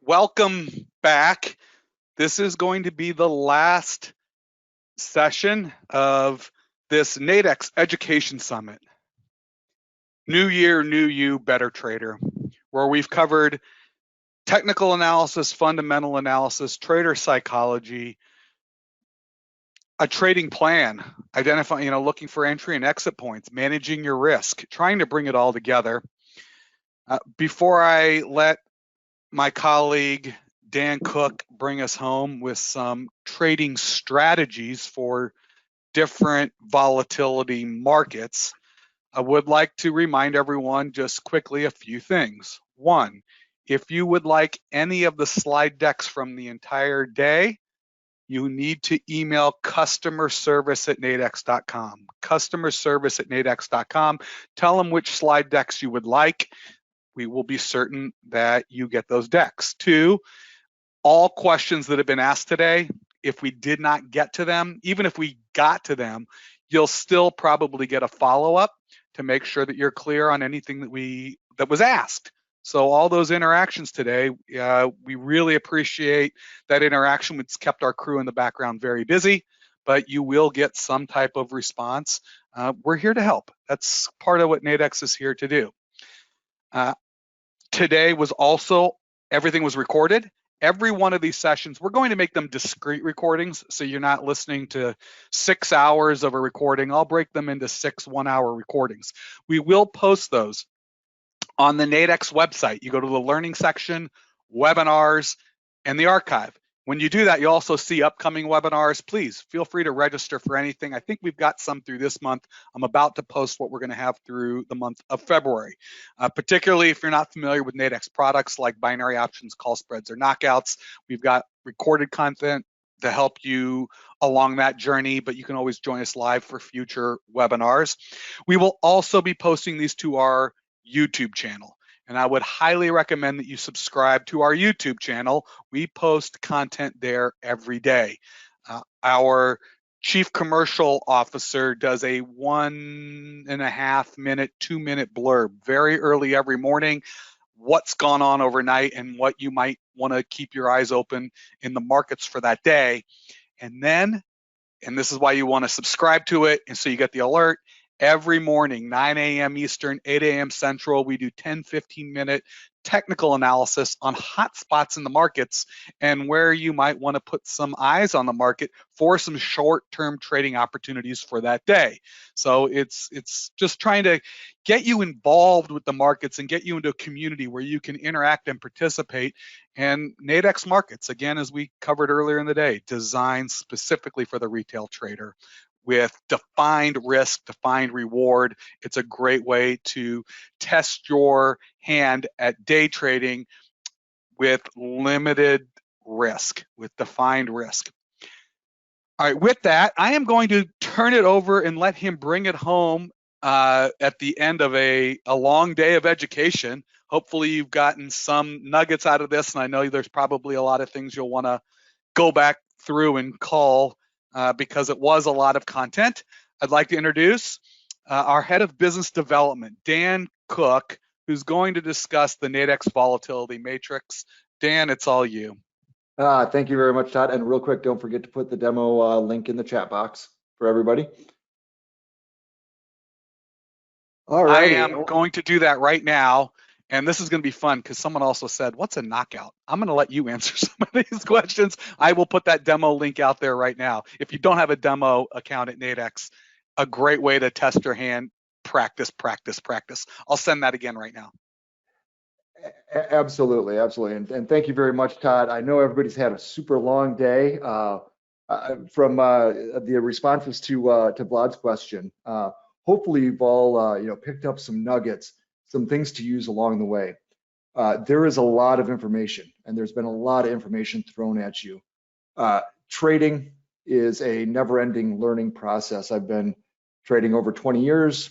welcome back. This is going to be the last session of this Nadex Education Summit. New year, new you, better trader, where we've covered technical analysis, fundamental analysis, trader psychology, a trading plan, identifying, looking for entry and exit points, managing your risk, trying to bring it all together. Before I let my colleague Dan Cook bring us home with some trading strategies for different volatility markets, I would like to remind everyone just quickly a few things. One, if you would like any of the slide decks from the entire day, you need to email customerservice@nadex.com. Customerservice@nadex.com. Tell them which slide decks you would like. We will be certain that you get those decks. Two, all questions that have been asked today, if we did not get to them, even if we got to them, you'll still probably get a follow-up to make sure that you're clear on anything that was asked. So all those interactions today, we really appreciate that interaction. It's kept our crew in the background very busy, but you will get some type of response. We're here to help. That's part of what Nadex is here to do. Today was also, everything was recorded. Every one of these sessions, we're going to make them discrete recordings, so you're not listening to 6 hours of a recording. I'll break them into 6 one-hour recordings. We will post those on the Nadex website. You go to the learning section, webinars, and the archive. When you do that, you also see upcoming webinars. Please feel free to register for anything. I think we've got some through this month. I'm about to post what we're going to have through the month of February. Particularly if you're not familiar with Nadex products like binary options, call spreads, or knockouts, we've got recorded content to help you along that journey, but you can always join us live for future webinars. We will also be posting these to our YouTube channel. And I would highly recommend that you subscribe to our YouTube channel. We post content there every day. Our Chief Commercial Officer does a 1.5 minute, 2 minute blurb very early every morning, what's gone on overnight and what you might want to keep your eyes open in the markets for that day. And then, and this is why you want to subscribe to it, and so you get the alert, every morning, 9 a.m. Eastern, 8 a.m. Central, we do 10, 15-minute technical analysis on hot spots in the markets and where you might want to put some eyes on the market for some short-term trading opportunities for that day. So it's just trying to get you involved with the markets and get you into a community where you can interact and participate. And Nadex Markets, again, as we covered earlier in the day, designed specifically for the retail trader, with defined risk, defined reward. It's a great way to test your hand at day trading with limited risk, with defined risk. All right, with that, I am going to turn it over and let him bring it home at the end of a long day of education. Hopefully you've gotten some nuggets out of this, and I know there's probably a lot of things you'll want to go back through and call because it was a lot of content. I'd like to introduce our head of business development, Dan Cook, who's going to discuss the Nadex volatility matrix. Dan, it's all you. Thank you very much, Todd. And real quick, don't forget to put the demo link in the chat box for everybody. All right. I am going to do that right now. And this is going to be fun because someone also said, what's a knockout? I'm going to let you answer some of these questions. I will put that demo link out there right now. If you don't have a demo account at Nadex, a great way to test your hand, practice, practice, practice. I'll send that again right now. Absolutely, absolutely. And thank you very much, Todd. I know everybody's had a super long day. From the responses to Vlad's question, hopefully you've all picked up some nuggets, some things to use along the way. There is a lot of information, and there's been a lot of information thrown at you. Trading is a never-ending learning process. I've been trading over 20 years,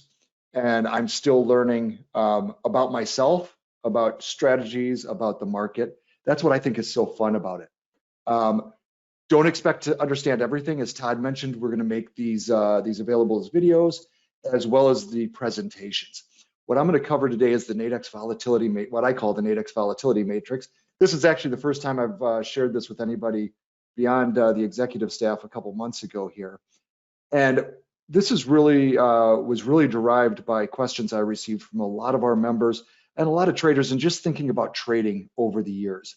and I'm still learning about myself, about strategies, about the market. That's what I think is so fun about it. Don't expect to understand everything. As Todd mentioned, we're going to make these available as videos, as well as the presentations. What I'm going to cover today is the Nadex volatility, what I call the Nadex volatility matrix. This is actually the first time I've shared this with anybody beyond the executive staff a couple months ago here. And this is really was really derived by questions I received from a lot of our members and a lot of traders, and just thinking about trading over the years.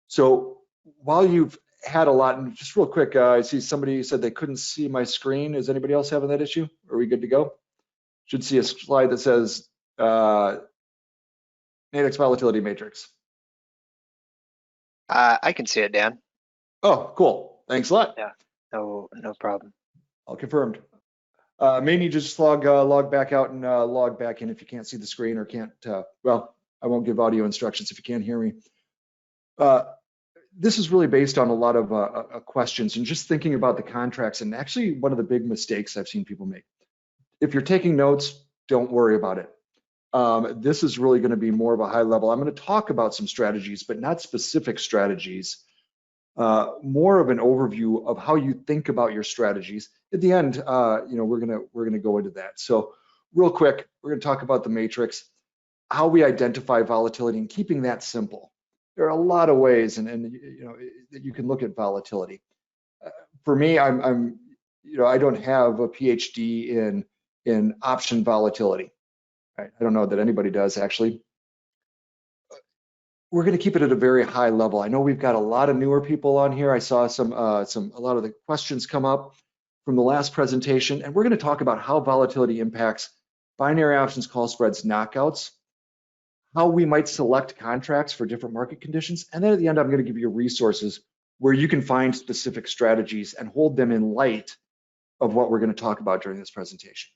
So while you've had a lot, and just real quick, I see somebody said they couldn't see my screen. Is anybody else having that issue? Are we good to go? Should see a slide that says Nadex volatility matrix. I can see it, Dan. Oh, cool. Thanks a lot. Yeah, no problem. All confirmed. May need to just log back out and log back in if you can't see the screen or can't, well, I won't give audio instructions if you can't hear me. This is really based on a lot of questions and just thinking about the contracts, and actually one of the big mistakes I've seen people make. If you're taking notes, don't worry about it. This is really going to be more of a high level. I'm going to talk about some strategies, but not specific strategies. More of an overview of how you think about your strategies. At the end, we're gonna go into that. So real quick, we're gonna talk about the matrix, how we identify volatility, and keeping that simple. There are a lot of ways, and that you can look at volatility. For me, I don't have a PhD in option volatility. Right? I don't know that anybody does actually. We're going to keep it at a very high level. I know we've got a lot of newer people on here. I saw a lot of the questions come up from the last presentation, and we're going to talk about how volatility impacts binary options, call spreads, knockouts, how we might select contracts for different market conditions, and then at the end, I'm going to give you resources where you can find specific strategies and hold them in light of what we're going to talk about during this presentation.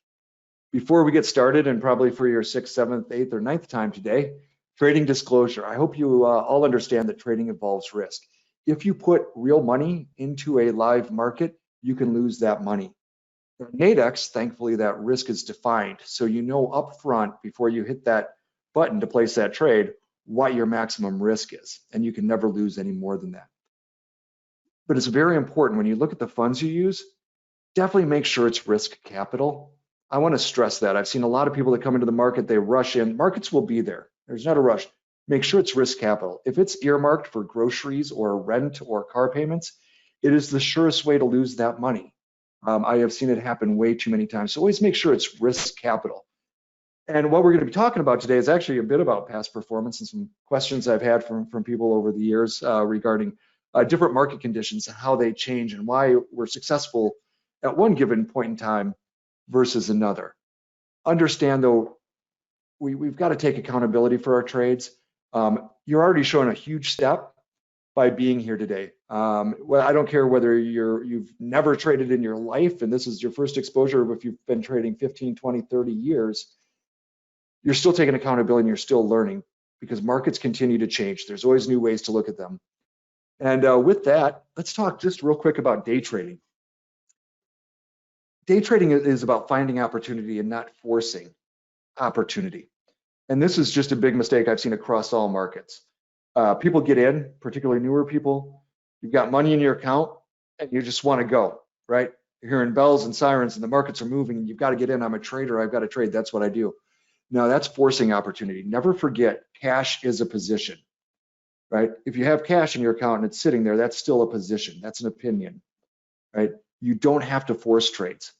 Before we get started, and probably for your 6th, 7th, 8th, or 9th time today, trading disclosure. I hope you all understand that trading involves risk. If you put real money into a live market, you can lose that money. At Nadex, thankfully, that risk is defined. So you know upfront before you hit that button to place that trade, what your maximum risk is. And you can never lose any more than that. But it's very important when you look at the funds you use, definitely make sure it's risk capital. I want to stress that. I've seen a lot of people that come into the market, they rush in. Markets will be there. There's not a rush. Make sure it's risk capital. If it's earmarked for groceries or rent or car payments, it is the surest way to lose that money. I have seen it happen way too many times. So always make sure it's risk capital. And what we're going to be talking about today is actually a bit about past performance and some questions I've had from people over the years regarding different market conditions and how they change and why we're successful at one given point in time versus another. Understand though, we've got to take accountability for our trades. You're already showing a huge step by being here today. Well, I don't care whether you've never traded in your life and this is your first exposure, or if you've been trading 15, 20, 30 years, you're still taking accountability and you're still learning because markets continue to change. There's always new ways to look at them. And with that, let's talk just real quick about day trading. Day trading is about finding opportunity and not forcing opportunity. And this is just a big mistake I've seen across all markets. People get in, particularly newer people, you've got money in your account and you just want to go, right? You're hearing bells and sirens and the markets are moving and you've got to get in. I'm a trader, I've got to trade, that's what I do. No, that's forcing opportunity. Never forget, cash is a position, right? If you have cash in your account and it's sitting there, that's still a position, that's an opinion, right? You don't have to force trades,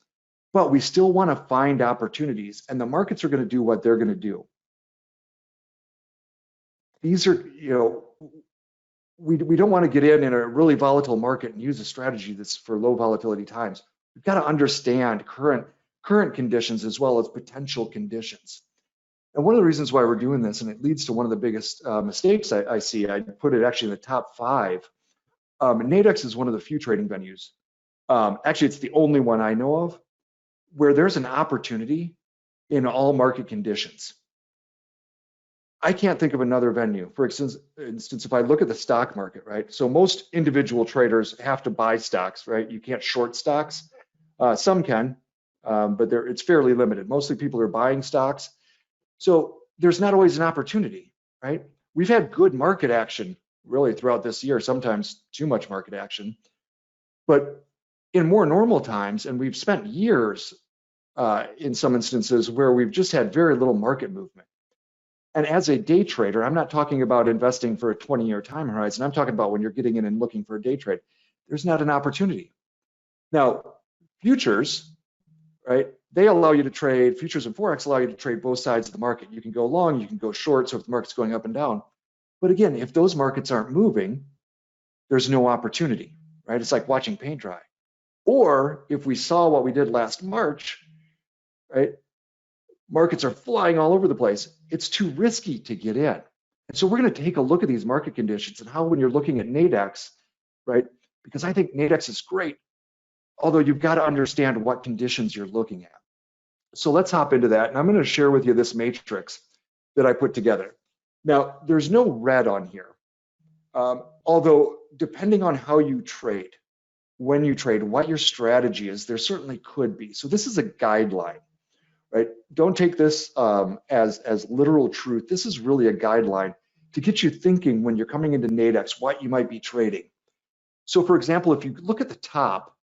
but we still want to find opportunities and the markets are going to do what they're going to do. These are, we don't want to get in a really volatile market and use a strategy that's for low volatility times. We've got to understand current conditions as well as potential conditions. And one of the reasons why we're doing this, and it leads to one of the biggest mistakes I see, I put it actually in the top 5. Nadex is one of the few trading venues. Actually, it's the only one I know of where there's an opportunity in all market conditions. I can't think of another venue. For instance, if I look at the stock market, right? So most individual traders have to buy stocks, right? You can't short stocks. Some can, but it's fairly limited. Mostly people are buying stocks. So there's not always an opportunity, right? We've had good market action really throughout this year, sometimes too much market action. But in more normal times, and we've spent years in some instances where we've just had very little market movement. And as a day trader, I'm not talking about investing for a 20-year time horizon. I'm talking about when you're getting in and looking for a day trade. There's not an opportunity. Now, futures, right? They allow you to trade, futures and Forex allow you to trade both sides of the market. You can go long, you can go short, so if the market's going up and down. But again, if those markets aren't moving, there's no opportunity, right? It's like watching paint dry. Or if we saw what we did last March, right? Markets are flying all over the place. It's too risky to get in. And so we're going to take a look at these market conditions and how when you're looking at Nadex, right? Because I think Nadex is great, although you've got to understand what conditions you're looking at. So let's hop into that. And I'm going to share with you this matrix that I put together. Now, there's no red on here. Although depending on how you trade, when you trade, what your strategy is, there certainly could be. So this is a guideline. Right? Don't take this as literal truth. This is really a guideline to get you thinking when you're coming into Nadex, what you might be trading. So for example, if you look at the top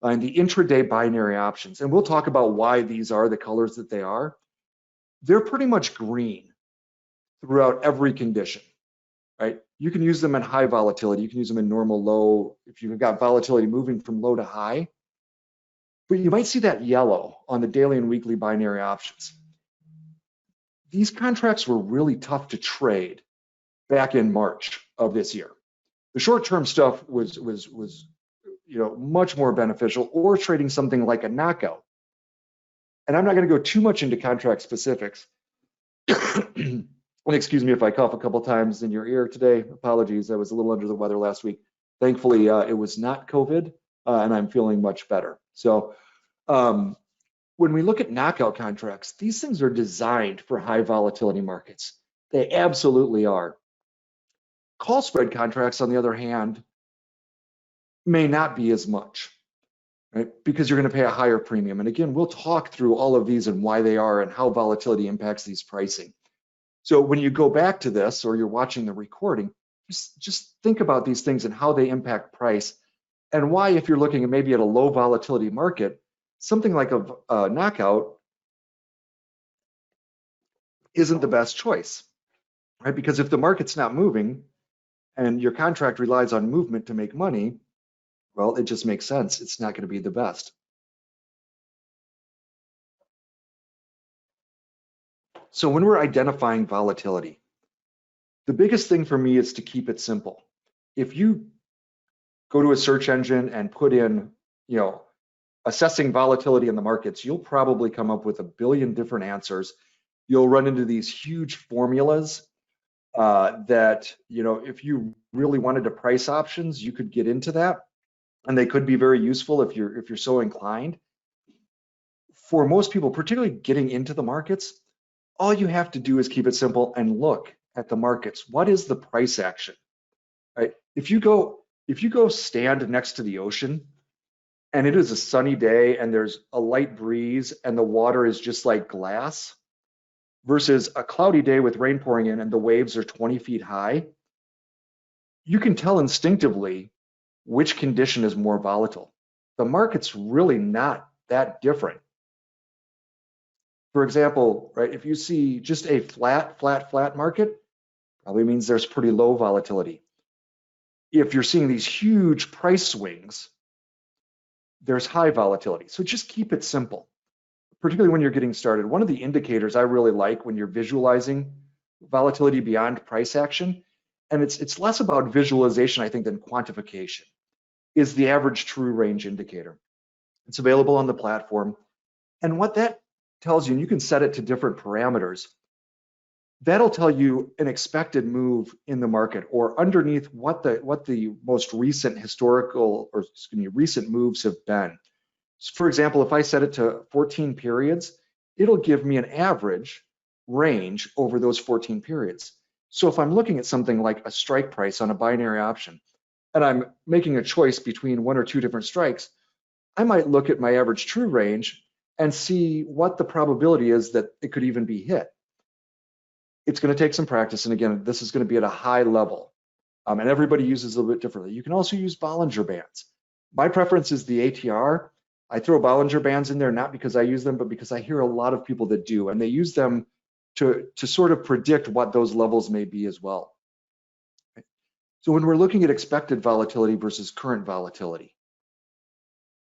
in the intraday binary options, and we'll talk about why these are the colors that they are, they're pretty much green throughout every condition, right? You can use them in high volatility. You can use them in normal low, if you've got volatility moving from low to high. But you might see that yellow on the daily and weekly binary options. These contracts were really tough to trade back in March of this year. The short-term stuff was much more beneficial, or trading something like a knockout. And I'm not going to go too much into contract specifics. And excuse me if I cough a couple times in your ear today. Apologies, I was a little under the weather last week. Thankfully, it was not COVID, and I'm feeling much better. So when we look at knockout contracts, these things are designed for high volatility markets. They absolutely are. Call spread contracts, on the other hand, may not be as much, right? Because you're going to pay a higher premium. And again, we'll talk through all of these and why they are and how volatility impacts these pricing. So when you go back to this or you're watching the recording, just think about these things and how they impact price, and why, if you're looking at maybe at a low volatility market, something like a knockout isn't the best choice, right? Because if the market's not moving and your contract relies on movement to make money, well, it just makes sense. It's not going to be the best. So when we're identifying volatility, the biggest thing for me is to keep it simple. If you go to a search engine and put in, assessing volatility in the markets, you'll probably come up with a billion different answers. You'll run into these huge formulas that, if you really wanted to price options, you could get into that, and they could be very useful if you're so inclined. For most people, particularly getting into the markets, all you have to do is keep it simple and look at the markets. What is the price action, right? If you go stand next to the ocean and it is a sunny day and there's a light breeze and the water is just like glass, versus a cloudy day with rain pouring in and the waves are 20 feet high, you can tell instinctively which condition is more volatile. The market's really not that different. For example, right, if you see just a flat market, probably means there's pretty low volatility. If you're seeing these huge price swings, there's high volatility. So just keep it simple, particularly when you're getting started. One of the indicators I really like when you're visualizing volatility beyond price action, and it's less about visualization, I think, than quantification, is the average true range indicator. It's available on the platform. And what that tells you, and you can set it to different parameters, that'll tell you an expected move in the market, or underneath what the most recent recent moves have been. So for example, if I set it to 14 periods, it'll give me an average range over those 14 periods. So if I'm looking at something like a strike price on a binary option, and I'm making a choice between one or two different strikes, I might look at my average true range and see what the probability is that it could even be hit. It's going to take some practice, and again, this is going to be at a high level, and everybody uses it a little bit differently. You can also use Bollinger Bands. My preference is the ATR. I throw Bollinger Bands in there not because I use them, but because I hear a lot of people that do, and they use them to sort of predict what those levels may be as well. So when we're looking at expected volatility versus current volatility,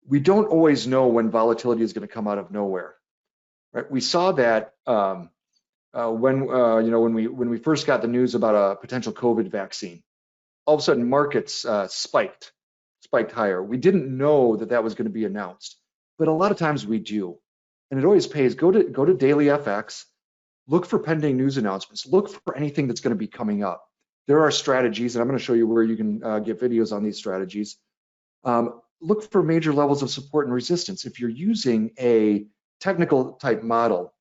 we don't always know when volatility is going to come out of nowhere. Right? We saw that when we first got the news about a potential COVID vaccine. All of a sudden, markets spiked higher. We didn't know that that was going to be announced, but a lot of times we do, and it always pays. Go to Daily FX, look for pending news announcements, look for anything that's going to be coming up. There are strategies, and I'm going to show you where you can get videos on these strategies. Look for major levels of support and resistance. If you're using a technical type model,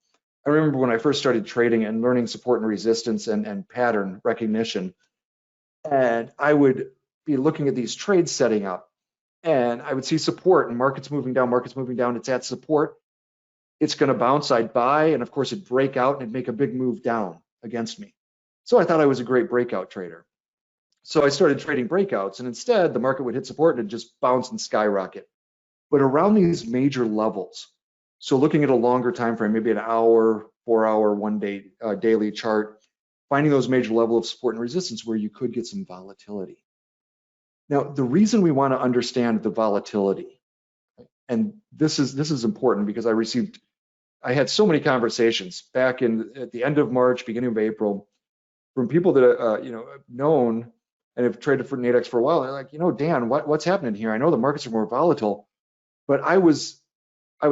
I remember when I first started trading and learning support and resistance and pattern recognition, and I would be looking at these trades setting up, and I would see support and markets moving down, it's at support, it's going to bounce, I'd buy, and of course it'd break out and it'd make a big move down against me. So I thought I was a great breakout trader. So I started trading breakouts, and instead the market would hit support and it'd just bounce and skyrocket. But around these major levels, so looking at a longer time frame, maybe an hour, 4 hour, 1 day daily chart, finding those major levels of support and resistance where you could get some volatility. Now, the reason we want to understand the volatility, and this is important because I had so many conversations back at the end of March, beginning of April, from people that have known and have traded for Nadex for a while. They're like, Dan, what's happening here? I know the markets are more volatile, but I was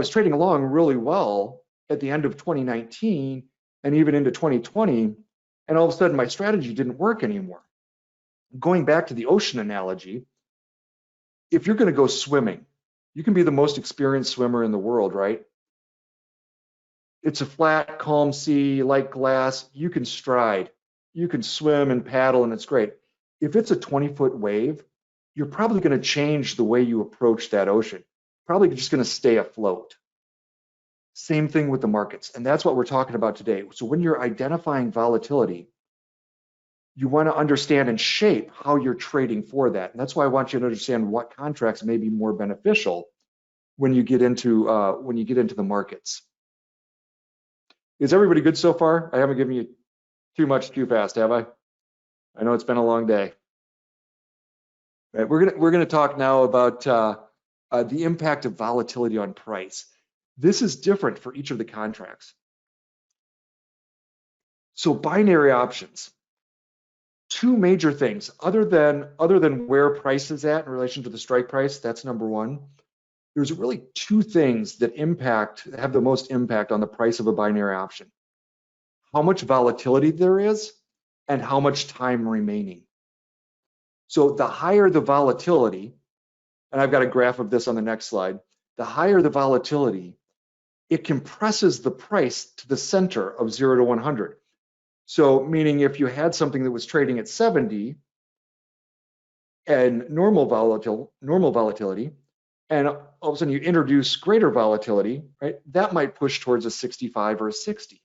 trading along really well at the end of 2019 and even into 2020, and all of a sudden my strategy didn't work anymore. Going back to the ocean analogy, if you're going to go swimming, you can be the most experienced swimmer in the world, right? It's a flat, calm sea, like glass. You can stride, you can swim and paddle, and it's great. If it's a 20-foot wave, you're probably going to change the way you approach that ocean. Probably just going to stay afloat. Same thing with the markets, and that's what we're talking about today. So when you're identifying volatility, you want to understand and shape how you're trading for that. And that's why I want you to understand what contracts may be more beneficial when you get into the markets. Is everybody good so far? I haven't given you too much too fast, have I? I know it's been a long day. Right, we're gonna talk now about the impact of volatility on price. This is different for each of the contracts. So binary options. Two major things, other than where price is at in relation to the strike price, that's number one. There's really two things that have the most impact on the price of a binary option. How much volatility there is and how much time remaining. So the higher the volatility, and I've got a graph of this on the next slide, the higher the volatility, it compresses the price to the center of 0 to 100. So meaning if you had something that was trading at 70 and normal volatility, and all of a sudden you introduce greater volatility, right? That might push towards a 65 or a 60.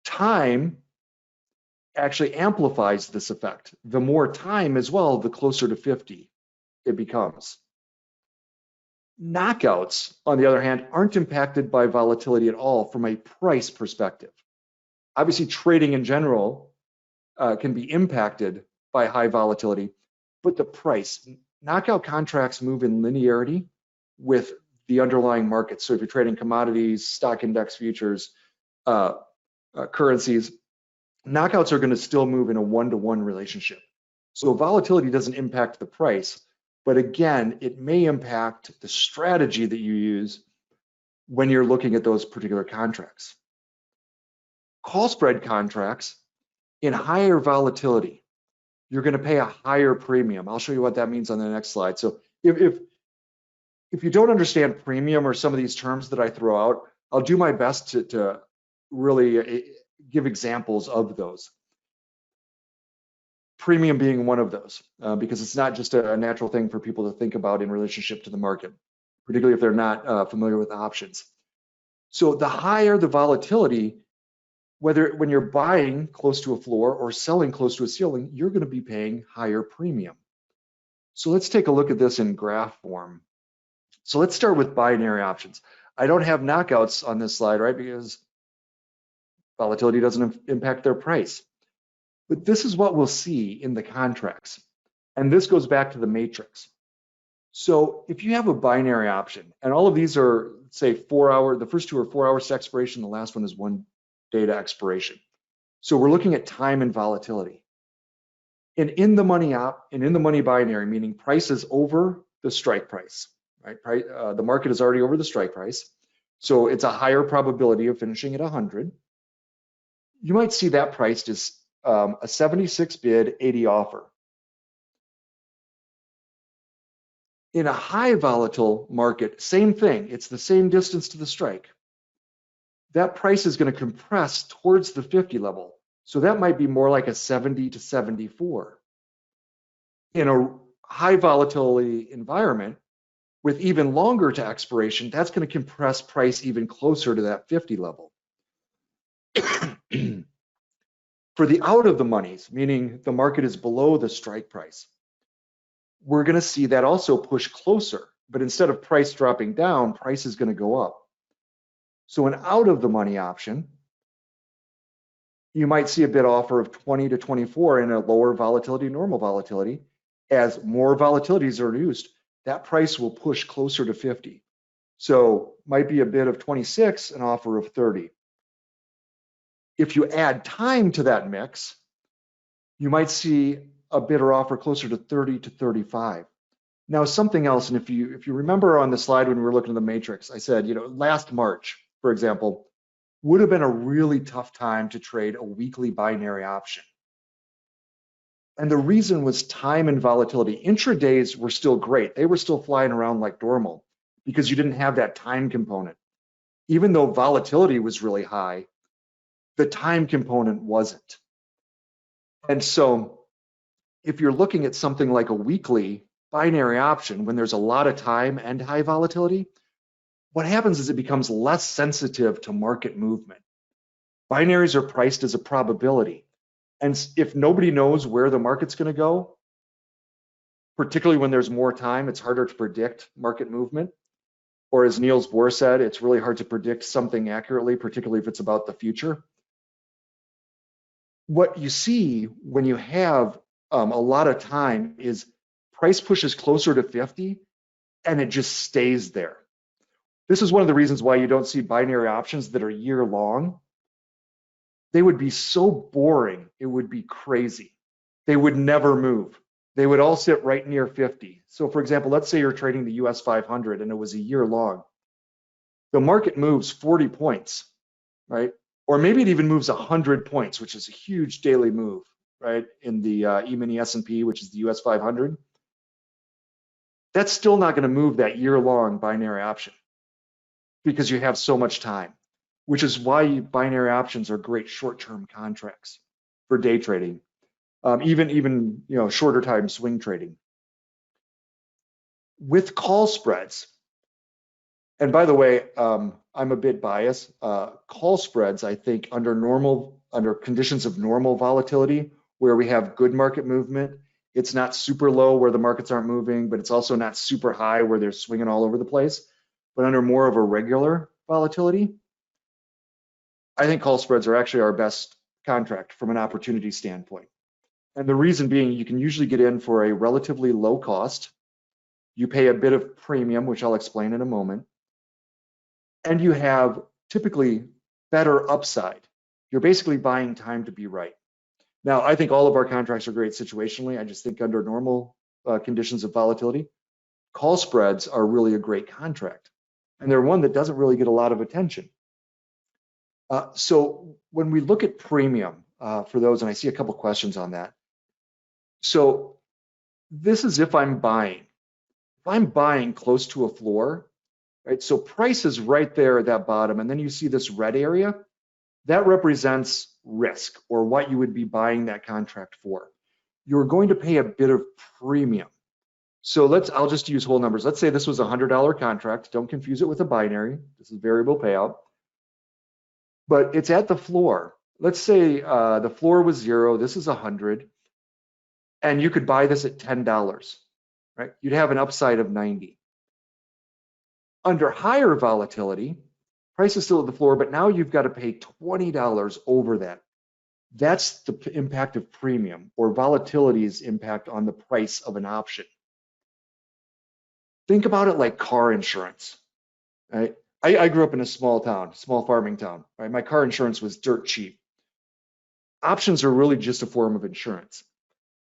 Time actually amplifies this effect. The more time as well, the closer to 50 it becomes. Knockouts, on the other hand, aren't impacted by volatility at all from a price perspective. Obviously, trading in general can be impacted by high volatility, but the price, knockout contracts move in linearity with the underlying market. So if you're trading commodities, stock index futures, currencies, knockouts are going to still move in a one-to-one relationship. So volatility doesn't impact the price, but again, it may impact the strategy that you use when you're looking at those particular contracts. Call spread contracts, in higher volatility, you're going to pay a higher premium. I'll show you what that means on the next slide. So if you don't understand premium or some of these terms that I throw out, I'll do my best to really give examples of those. Premium being one of those, because it's not just a natural thing for people to think about in relationship to the market, particularly if they're not familiar with options. So the higher the volatility, when you're buying close to a floor or selling close to a ceiling, you're going to be paying higher premium. So let's take a look at this in graph form. So let's start with binary options. I don't have knockouts on this slide, right? Because Volatility doesn't impact their price. But this is what we'll see in the contracts. And this goes back to the matrix. So if you have a binary option, and all of these are, say, 4 hour, the first two are 4 hours to expiration, the last one is 1 day to expiration. So we're looking at time and volatility. And in the money binary, meaning price is over the strike price, right? The market is already over the strike price. So it's a higher probability of finishing at 100. You might see that priced as a 76 bid, 80 offer. In a high volatile market, same thing. It's the same distance to the strike. That price is going to compress towards the 50 level. So that might be more like a 70 to 74. In a high volatility environment with even longer to expiration, that's going to compress price even closer to that 50 level. For the out of the monies, meaning the market is below the strike price, we're going to see that also push closer, but instead of price dropping down, price is going to go up. So an out of the money option, you might see a bid offer of 20 to 24 in a lower volatility, normal volatility. As more volatilities are reduced, that price will push closer to 50. So might be a bid of 26, an offer of 30. If you add time to that mix, you might see a bid or offer closer to 30 to 35. Now something else, and if you remember on the slide when we were looking at the matrix, I said, last March, for example, would have been a really tough time to trade a weekly binary option. And the reason was time and volatility. Intradays were still great. They were still flying around like normal because you didn't have that time component. Even though volatility was really high, the time component wasn't. And so if you're looking at something like a weekly binary option, when there's a lot of time and high volatility, what happens is it becomes less sensitive to market movement. Binaries are priced as a probability. And if nobody knows where the market's going to go, particularly when there's more time, it's harder to predict market movement. Or as Niels Bohr said, it's really hard to predict something accurately, particularly if it's about the future. What you see when you have a lot of time is price pushes closer to 50 and it just stays there. This is one of the reasons why you don't see binary options that are year long. They would be so boring, it would be crazy. They would never move. They would all sit right near 50. So for example, let's say you're trading the US 500 and it was a year long. The market moves 40 points, right? Or maybe it even moves 100 points, which is a huge daily move, right? In the E-mini S&P, which is the US 500. That's still not going to move that year-long binary option because you have so much time, which is why binary options are great short-term contracts for day trading, even shorter time swing trading. With call spreads, and by the way, I'm a bit biased. Call spreads, I think, under conditions of normal volatility, where we have good market movement, it's not super low where the markets aren't moving, but it's also not super high where they're swinging all over the place. But under more of a regular volatility, I think call spreads are actually our best contract from an opportunity standpoint. And the reason being, you can usually get in for a relatively low cost. You pay a bit of premium, which I'll explain in a moment. And you have typically better upside. You're basically buying time to be right. Now, I think all of our contracts are great situationally. I just think under normal conditions of volatility, call spreads are really a great contract. And they're one that doesn't really get a lot of attention. So when we look at premium for those, and I see a couple questions on that. So this is if I'm buying. If I'm buying close to a floor, right? So price is right there at that bottom, and then you see this red area. That represents risk, or what you would be buying that contract for. You're going to pay a bit of premium. So I'll just use whole numbers. Let's say this was a $100 contract. Don't confuse it with a binary. This is variable payout. But it's at the floor. Let's say the floor was 0. This is 100. And you could buy this at $10, right? You'd have an upside of 90. Under higher volatility, Price is still at the floor, but now you've got to pay $20 over that. That's the impact of premium, or volatility's impact on the price of an option. Think about it like car insurance, right? I grew up in a small town, small farming town, right? My car insurance was dirt cheap. Options are really just a form of insurance.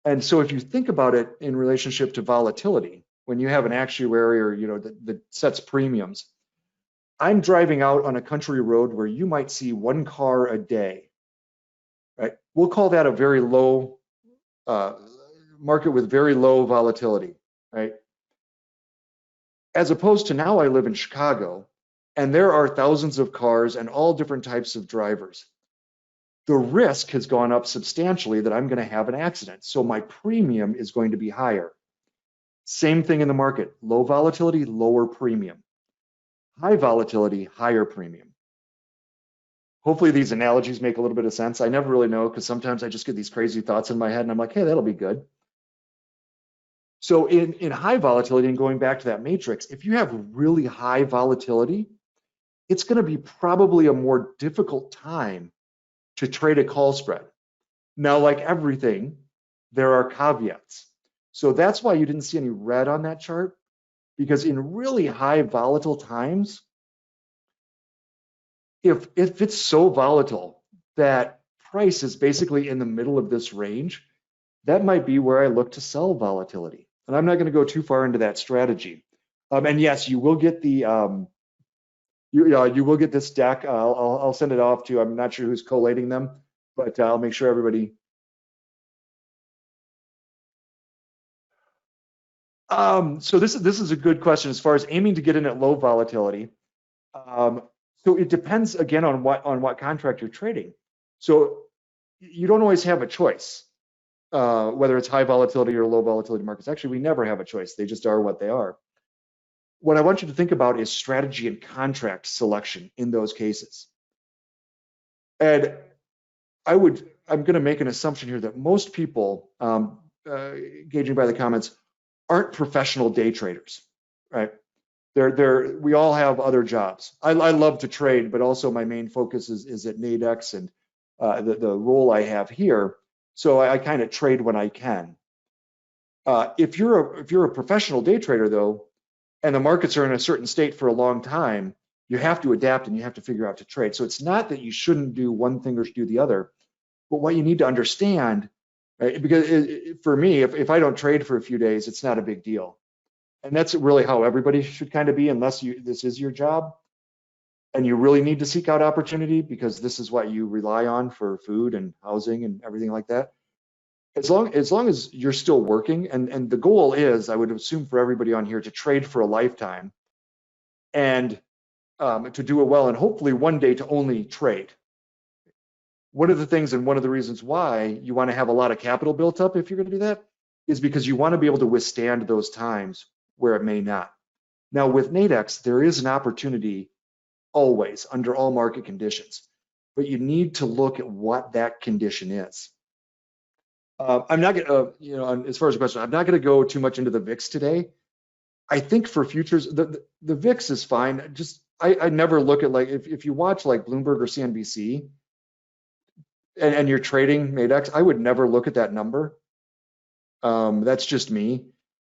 And so if you think about it in relationship to volatility, when you have an actuary or that sets premiums, I'm driving out on a country road where you might see one car a day, right? We'll call that a very low market with very low volatility, right? As opposed to now I live in Chicago and there are thousands of cars and all different types of drivers. The risk has gone up substantially that I'm going to have an accident. So my premium is going to be higher. Same thing in the market, low volatility, lower premium. High volatility, higher premium. Hopefully these analogies make a little bit of sense. I never really know because sometimes I just get these crazy thoughts in my head and I'm like, hey, that'll be good. So in high volatility, and going back to that matrix, if you have really high volatility, it's going to be probably a more difficult time to trade a call spread. Now, like everything, there are caveats. So that's why you didn't see any red on that chart, because in really high volatile times, if it's so volatile that price is basically in the middle of this range, that might be where I look to sell volatility. And I'm not going to go too far into that strategy. And yes, you will get the you will get this deck. I'll send it off to. I'm not sure who's collating them, but I'll make sure everybody. So this is a good question as far as aiming to get in at low volatility. So it depends again on what contract you're trading. So you don't always have a choice. Whether it's high volatility or low volatility markets. Actually, we never have a choice. They just are what they are. What I want you to think about is strategy and contract selection in those cases. And I'm going to make an assumption here that most people, gauging by the comments, aren't professional day traders, right? We all have other jobs. I love to trade, but also my main focus is at Nadex and the role I have here. So I kind of trade when I can. If you're a professional day trader though, and the markets are in a certain state for a long time, you have to adapt and you have to figure out to trade. So it's not that you shouldn't do one thing or do the other, but what you need to understand, right? Because for me, if I don't trade for a few days, it's not a big deal. And that's really how everybody should kind of be, unless this is your job and you really need to seek out opportunity because this is what you rely on for food and housing and everything like that. As long as you're still working, and the goal is, I would assume for everybody on here, to trade for a lifetime and to do it well, and hopefully one day to only trade. One of the things and one of the reasons why you want to have a lot of capital built up if you're going to do that is because you want to be able to withstand those times where it may not. Now with Nadex, there is an opportunity always under all market conditions, but you need to look at what that condition is. I'm not going to, as far as the question, I'm not going to go too much into the VIX today. I think for futures, the VIX is fine. Just I never look at, like, if you watch like Bloomberg or CNBC and you're trading Nadex, I would never look at that number. That's just me.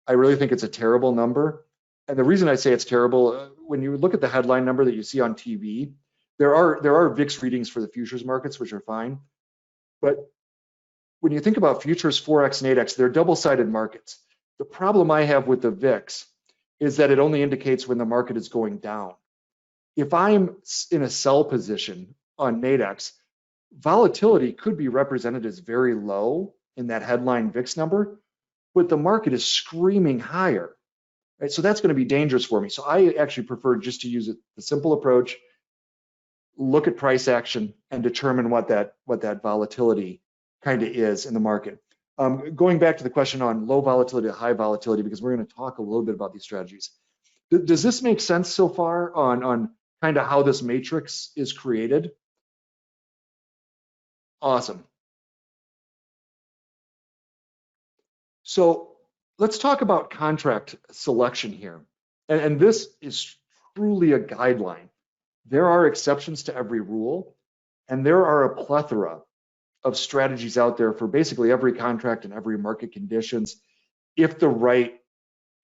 I really think it's a terrible number. And the reason I say it's terrible, when you look at the headline number that you see on TV, there are VIX readings for the futures markets, which are fine. But when you think about futures, Forex, Nadex, they're double-sided markets. The problem I have with the VIX is that it only indicates when the market is going down. If I'm in a sell position on Nadex, volatility could be represented as very low in that headline VIX number, but the market is screaming higher. Right? So that's going to be dangerous for me. So I actually prefer just to use the simple approach, look at price action and determine what that volatility kind of is in the market. Going back to the question on low volatility to high volatility, because we're going to talk a little bit about these strategies. Does this make sense so far on kind of how this matrix is created? Awesome. So let's talk about contract selection here. And this is truly a guideline. There are exceptions to every rule, and there are a plethora of strategies out there for basically every contract and every market conditions if the right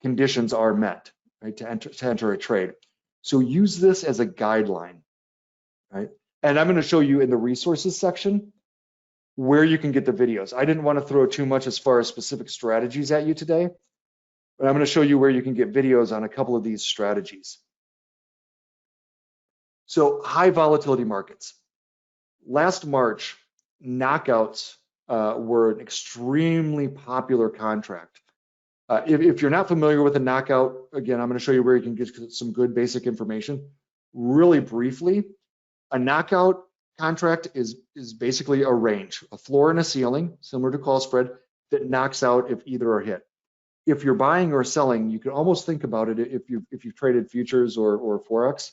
conditions are met, right, to enter a trade. So use this as a guideline, right? And I'm going to show you in the resources section where you can get the videos. I didn't want to throw too much as far as specific strategies at you today, but I'm going to show you where you can get videos on a couple of these strategies. So high volatility markets. Last March, knockouts were an extremely popular contract. If you're not familiar with a knockout, again, I'm going to show you where you can get some good basic information. Really briefly, a knockout contract is basically a range, a floor and a ceiling, similar to call spread, that knocks out if either are hit. If you're buying or selling, you could almost think about it if you've traded futures or Forex,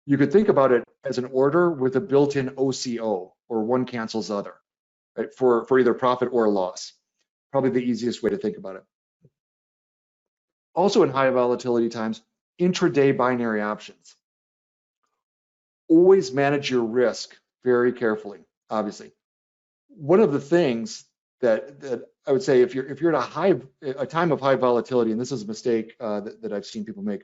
you could think about it as an order with a built-in OCO, or one cancels other, right, for either profit or loss. Probably the easiest way to think about it. Also in high volatility times, intraday binary options. Always manage your risk very carefully, obviously. One of the things that I would say, if you're at a time of high volatility, and this is a mistake that I've seen people make,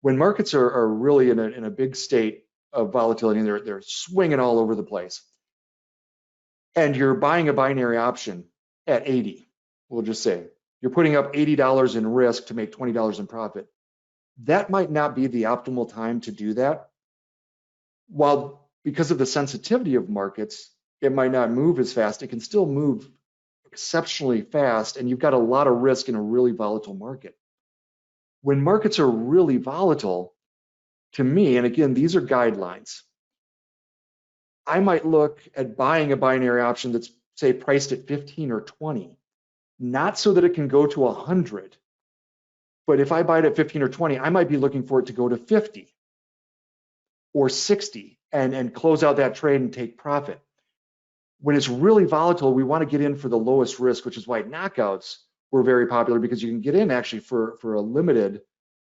when markets are really in a big state of volatility and they're swinging all over the place, and you're buying a binary option at 80, we'll just say, you're putting up $80 in risk to make $20 in profit. That might not be the optimal time to do that. While because of the sensitivity of markets, it might not move as fast, it can still move exceptionally fast, and you've got a lot of risk in a really volatile market. When markets are really volatile, to me, and again, these are guidelines, I might look at buying a binary option that's, say, priced at 15 or 20, not so that it can go to 100, but if I buy it at 15 or 20, I might be looking for it to go to 50 or 60 and close out that trade and take profit. When it's really volatile, we want to get in for the lowest risk, which is why knockouts were very popular, because you can get in actually for a limited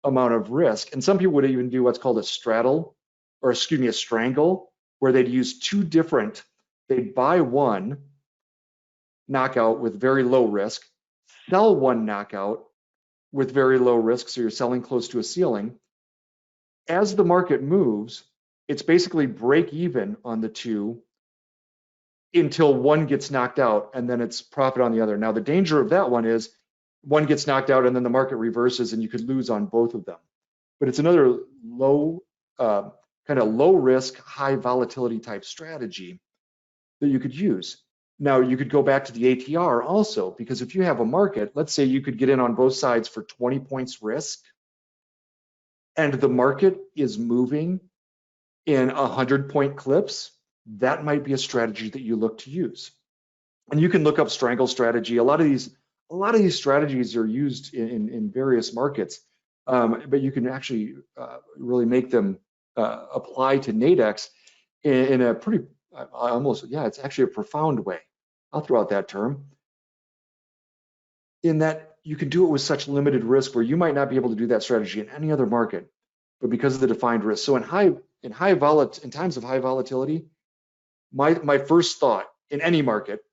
amount of risk. And some people would even do what's called a straddle, or excuse me, a strangle, where they'd use two different, they'd buy one knockout with very low risk, sell one knockout with very low risk, so you're selling close to a ceiling. As the market moves, it's basically break even on the two until one gets knocked out, and then it's profit on the other. Now, the danger of that one is one gets knocked out and then the market reverses and you could lose on both of them. But it's another low, kind of low risk, high volatility type strategy that you could use. Now, you could go back to the ATR also, because if you have a market, let's say you could get in on both sides for 20 points risk, and the market is moving in 100-point clips, that might be a strategy that you look to use. And you can look up strangle strategy. A lot of these strategies are used in various markets, but you can actually really make them apply to Nadex in a pretty it's actually a profound way. I'll throw out that term. In that you can do it with such limited risk where you might not be able to do that strategy in any other market, but because of the defined risk. So in times of high volatility, my first thought in any market,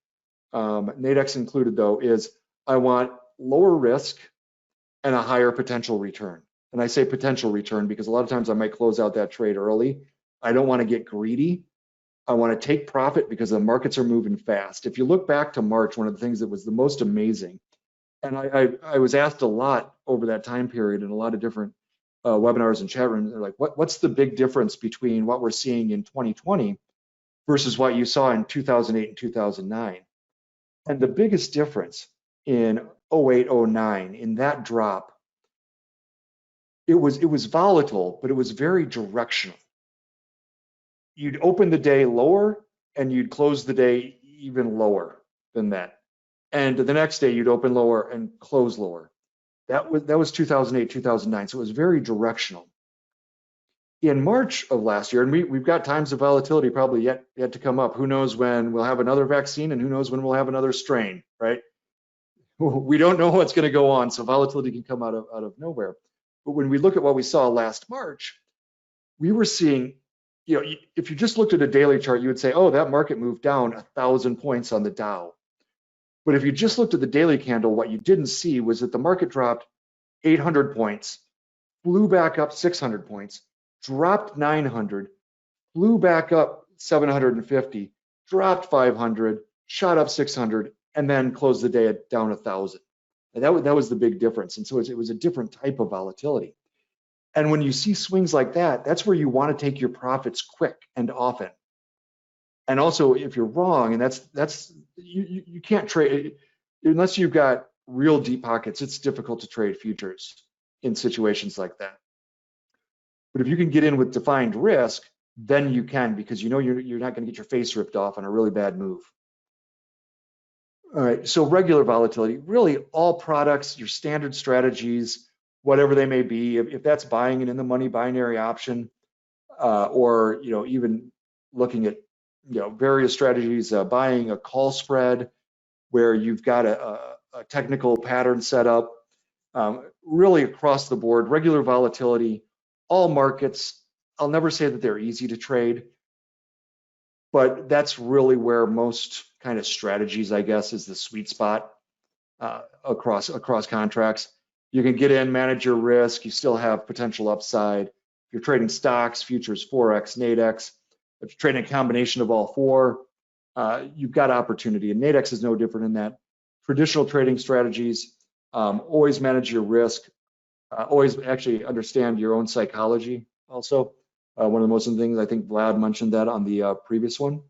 Nadex included though, is I want lower risk and a higher potential return. And I say potential return because a lot of times I might close out that trade early. I don't want to get greedy. I want to take profit because the markets are moving fast. If you look back to March, one of the things that was the most amazing, and I was asked a lot over that time period in a lot of different webinars and chat rooms, they're like, what's the big difference between what we're seeing in 2020 versus what you saw in 2008 and 2009? And the biggest difference in 08, 09, in that drop, it was volatile, but it was very directional. You'd open the day lower and you'd close the day even lower than that. And the next day you'd open lower and close lower. That was 2008, 2009. So it was very directional. In March of last year, and we've got times of volatility probably yet to come up. Who knows when we'll have another vaccine, and who knows when we'll have another strain, right? We don't know what's going to go on, so volatility can come out of nowhere. But when we look at what we saw last March, we were seeing if you just looked at a daily chart, you would say, oh, that market moved down 1,000 points on the Dow. But if you just looked at the daily candle, what you didn't see was that the market dropped 800 points, flew back up 600 points, dropped 900, flew back up 750, dropped 500, shot up 600, and then closed the day at down 1,000. And that was the big difference. And so it was a different type of volatility. And when you see swings like that, that's where you want to take your profits quick and often. And also, if you're wrong, and that's you can't trade unless you've got real deep pockets. It's difficult to trade futures in situations like that. But if you can get in with defined risk, then you can, because you know you're not going to get your face ripped off on a really bad move. All right, so regular volatility, really all products, your standard strategies, whatever they may be, if that's buying an in the money binary option, or even looking at various strategies, buying a call spread where you've got a technical pattern set up, really across the board, regular volatility, all markets. I'll never say that they're easy to trade, but that's really where most kind of strategies, I guess, is the sweet spot across contracts. You can get in, manage your risk, you still have potential upside. If you're trading stocks, futures, Forex, Nadex, if you're trading a combination of all four, you've got opportunity. And Nadex is no different in that. Traditional trading strategies, always manage your risk, always actually understand your own psychology also. One of the most important things, I think Vlad mentioned that on the previous one.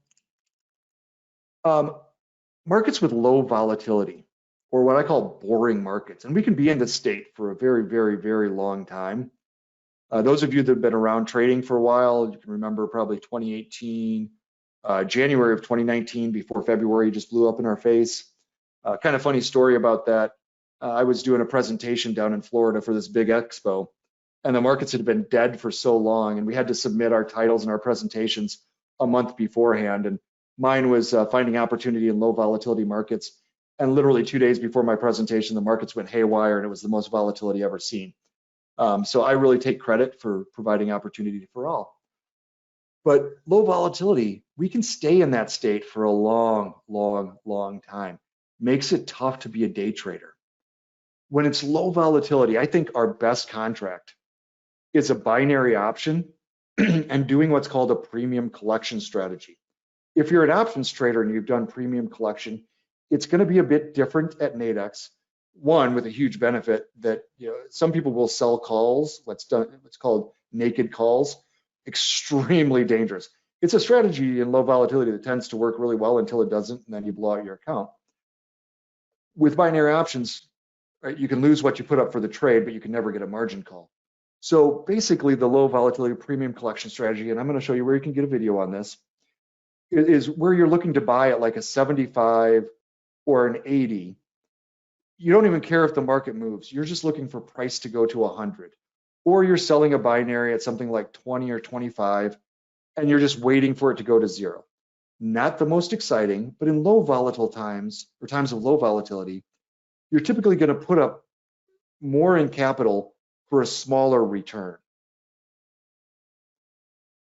Markets with low volatility, or what I call boring markets, and we can be in this state for a very, very, very long time. Those of you that have been around trading for a while, you can remember probably 2018, January of 2019, before February just blew up in our face. Kind of funny story about that. I was doing a presentation down in Florida for this big expo, and the markets had been dead for so long, and we had to submit our titles and our presentations a month beforehand. And mine was finding opportunity in low volatility markets. And literally 2 days before my presentation, the markets went haywire, and it was the most volatility ever seen. So I really take credit for providing opportunity for all. But low volatility, we can stay in that state for a long, long, long time. Makes it tough to be a day trader. When it's low volatility, I think our best contract is a binary option and doing what's called a premium collection strategy. If you're an options trader and you've done premium collection, it's going to be a bit different at Nadex. One, with a huge benefit that some people will sell calls, what's called naked calls, extremely dangerous. It's a strategy in low volatility that tends to work really well until it doesn't, and then you blow out your account. With binary options, right, you can lose what you put up for the trade, but you can never get a margin call. So basically, the low volatility premium collection strategy, and I'm going to show you where you can get a video on this, is where you're looking to buy at like a 75 or an 80. You don't even care if the market moves. You're just looking for price to go to 100. Or you're selling a binary at something like 20 or 25, and you're just waiting for it to go to 0. Not the most exciting, but in low volatile times, or times of low volatility, you're typically going to put up more in capital for a smaller return.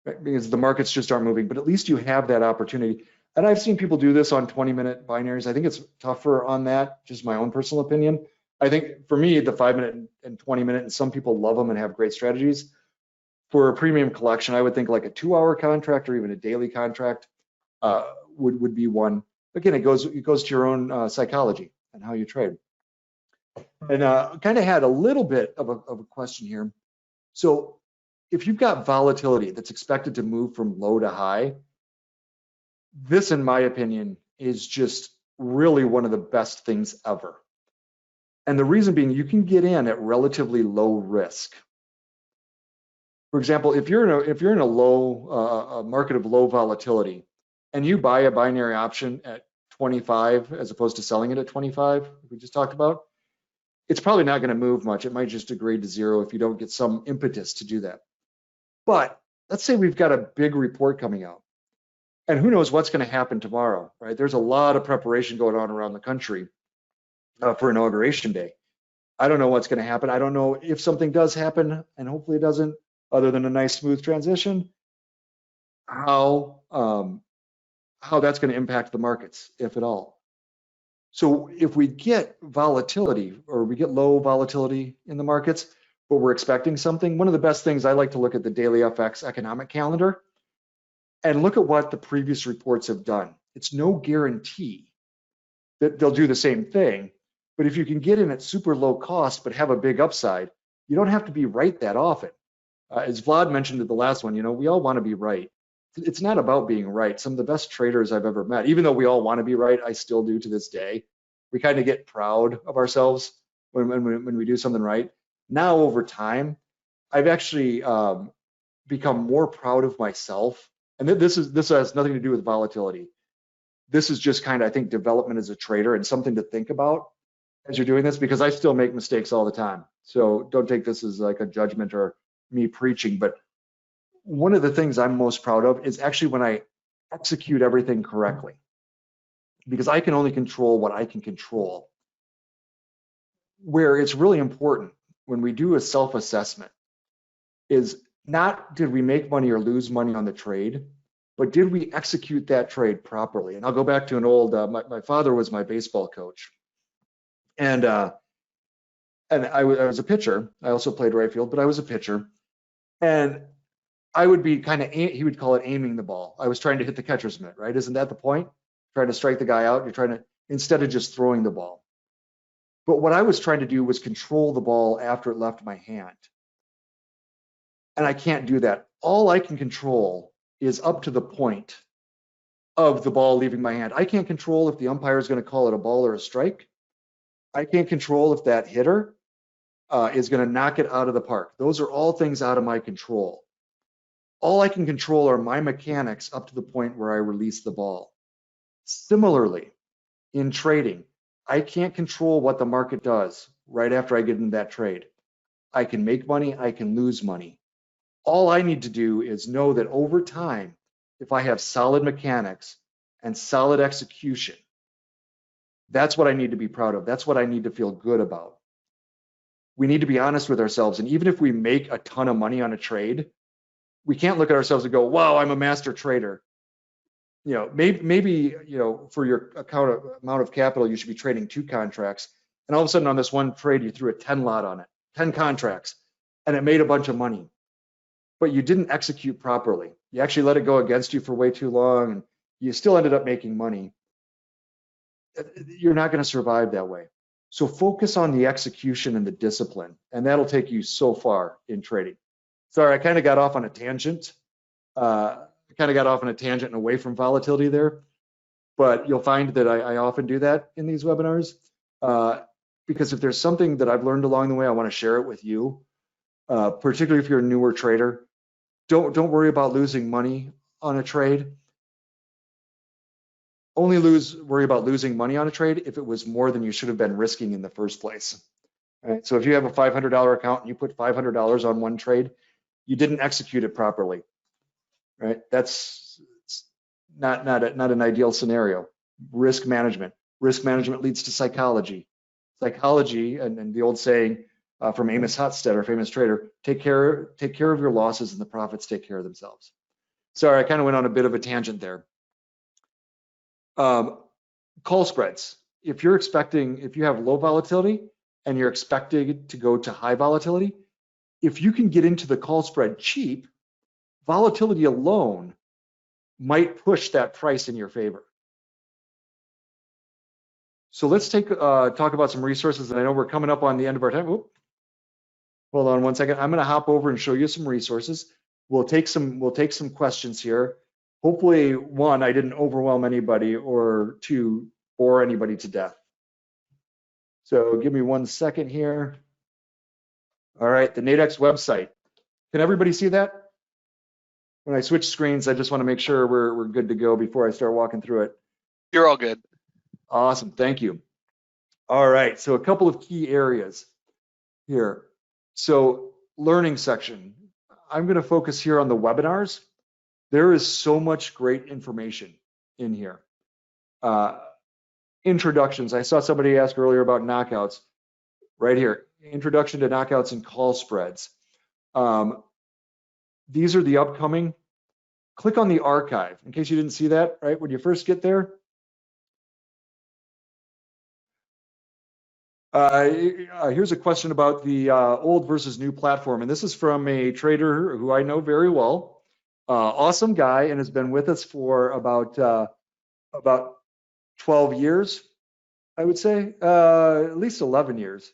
Right? Because the markets just aren't moving, but at least you have that opportunity. And I've seen people do this on 20-minute binaries. I think it's tougher on that, just my own personal opinion. I think for me, the 5-minute and 20-minute, and some people love them and have great strategies. For a premium collection, I would think like a 2-hour contract or even a daily contract would be one. Again, it goes to your own psychology and how you trade. And kind of had a little bit of a question here. So if you've got volatility that's expected to move from low to high, this, in my opinion, is just really one of the best things ever. And the reason being, you can get in at relatively low risk. For example, if you're in a low market of low volatility, and you buy a binary option at 25 as opposed to selling it at 25, we just talked about, it's probably not going to move much. It might just degrade to 0 if you don't get some impetus to do that. But let's say we've got a big report coming out, and who knows what's going to happen tomorrow, right? There's a lot of preparation going on around the country for Inauguration Day. I don't know what's going to happen. I don't know if something does happen, and hopefully it doesn't, other than a nice smooth transition. how that's going to impact the markets, if at all. So if we get volatility or we get low volatility in the markets, but we're expecting something, one of the best things I like to look at the daily FX economic calendar and look at what the previous reports have done. It's no guarantee that they'll do the same thing, but if you can get in at super low cost but have a big upside, you don't have to be right that often. As Vlad mentioned in the last one, we all want to be right. It's not about being right. Some of the best traders I've ever met, even though we all want to be right, I still do to this day. We kind of get proud of ourselves when we do something right. Now over time, I've actually become more proud of myself. And this has nothing to do with volatility. This is just kind of, I think, development as a trader and something to think about as you're doing this, because I still make mistakes all the time. So don't take this as like a judgment or me preaching, but one of the things I'm most proud of is actually when I execute everything correctly, because I can only control what I can control. Where it's really important when we do a self-assessment is not did we make money or lose money on the trade, but did we execute that trade properly? And I'll go back to an old, my father was my baseball coach. And I was a pitcher. I also played right field, but I was a pitcher. And I would be he would call it aiming the ball. I was trying to hit the catcher's mitt, right? Isn't that the point? Trying to strike the guy out, you're trying to, instead of just throwing the ball. But what I was trying to do was control the ball after it left my hand. And I can't do that. All I can control is up to the point of the ball leaving my hand. I can't control if the umpire is going to call it a ball or a strike. I can't control if that hitter is going to knock it out of the park. Those are all things out of my control. All I can control are my mechanics up to the point where I release the ball. Similarly, in trading, I can't control what the market does right after I get into that trade. I can make money, I can lose money. All I need to do is know that over time, if I have solid mechanics and solid execution, that's what I need to be proud of. That's what I need to feel good about. We need to be honest with ourselves. And even if we make a ton of money on a trade, we can't look at ourselves and go, wow, I'm a master trader. Maybe for your amount of capital, you should be trading 2 contracts. And all of a sudden on this one trade, you threw a 10 lot on it, 10 contracts, and it made a bunch of money. But you didn't execute properly. You actually let it go against you for way too long, and you still ended up making money. You're not going to survive that way. So focus on the execution and the discipline, and that'll take you so far in trading. Sorry, I kind of got off on a tangent. And away from volatility there, but you'll find that I often do that in these webinars because if there's something that I've learned along the way, I want to share it with you, particularly if you're a newer trader. Don't worry about losing money on a trade. Only worry about losing money on a trade if it was more than you should have been risking in the first place. Right? So if you have a $500 account and you put $500 on one trade, you didn't execute it properly. Right? That's not an ideal scenario. Risk management leads to psychology. Psychology, and the old saying from Amos Hofstadter, famous trader, take care of your losses and the profits take care of themselves. Sorry, I kind of went on a bit of a tangent there. Call spreads. If you have low volatility and you're expecting to go to high volatility, if you can get into the call spread cheap, volatility alone might push that price in your favor. So let's talk about some resources, and I know we're coming up on the end of our time. Hold on one second. I'm going to hop over and show you some resources. We'll take some questions here. Hopefully, 1, I didn't overwhelm anybody, or 2, bore anybody to death. So give me 1 second here. All right, the Nadex website. Can everybody see that? When I switch screens, I just want to make sure we're good to go before I start walking through it. You're all good. Awesome, thank you. All right, so a couple of key areas here. So learning section. I'm going to focus here on the webinars. There is so much great information in here. Introductions. I saw somebody ask earlier about knockouts. Right here, introduction to knockouts and call spreads. These are the upcoming. click on the archive, in case you didn't see that, right? When you first get there. Here's a question about the old versus new platform. And this is from a trader who I know very well. Awesome guy, and has been with us for about 12 years, I would say, at least 11 years.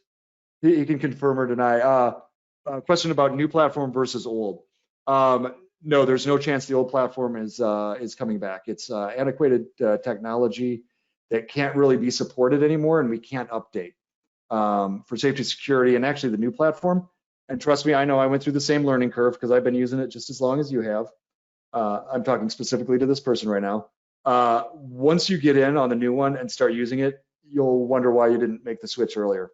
He can confirm or deny. Question about new platform versus old. No, there's no chance the old platform is coming back. It's antiquated technology that can't really be supported anymore, and we can't update for safety, security, and actually the new platform. And trust me, I know I went through the same learning curve because I've been using it just as long as you have. I'm talking specifically to this person right now. Once you get in on the new one and start using it, you'll wonder why you didn't make the switch earlier.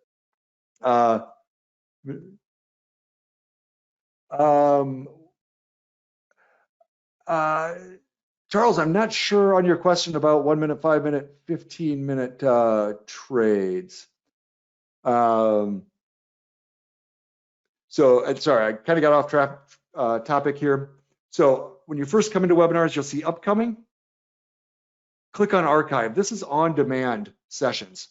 Charles, I'm not sure on your question about 1 minute, 5 minute, 15-minute trades. Sorry, I kind of got off topic here. So when you first come into webinars, you'll see upcoming. Click on archive. This is on-demand sessions.